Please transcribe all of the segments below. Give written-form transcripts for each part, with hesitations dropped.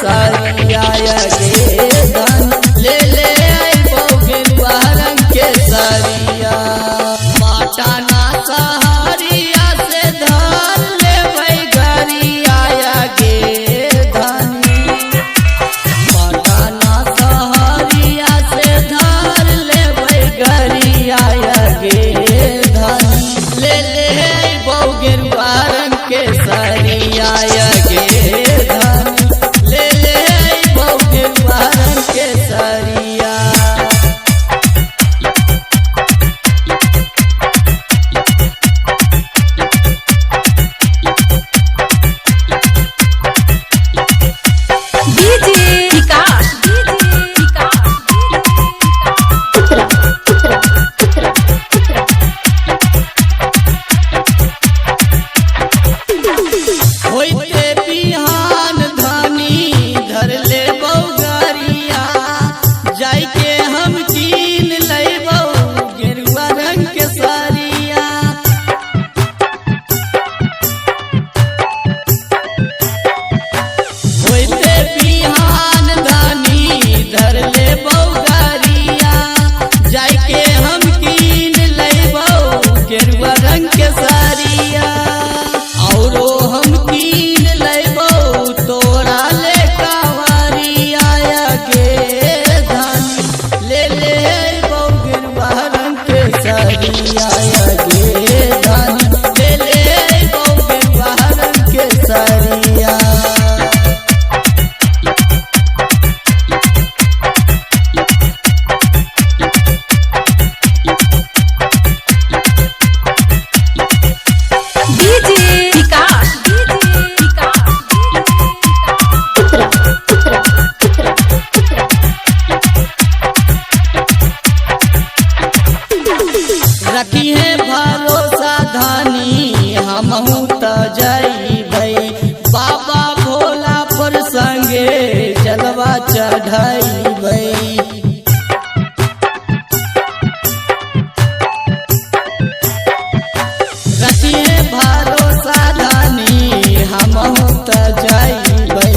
सारिया गे धन ले ले आइबो गेरुआ रंग के सारिया। पाटना सहरिया से धर लेबै गरिया गे धन, पाटना सहरिया से धर लेबै गरिया गे धन ले ले आइबो गेरुआ रंग के सारिया गे धन ले ले आइबो गेरुआ रंग के सारिया। होइते बिहान धनी धर लेबौ गरिया, जाइके हम कीन लेबौ गेरुआ रंग के सारिया। होइते बिहान धनी धर लेबौ गरिया, जाइके हम कीन लेबौ गेरुआ रंग के सारिया। औरो हम कीन लेबौ तोरा ले कांवरिया गे धन ले ले आइबौ गेरुआ रंग के सारिया गे धन ले ले आइबौ गेरुआ रंग के सारिया। रखी है भरोसा धनी हमहू त जइबै, बाबा भोला पर संगे जलवा चढ़ैबै। रखी है भरोसा धनी हमहू त जइबै,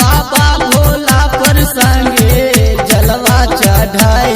बाबा भोला पर संगे जलवा चढ़ै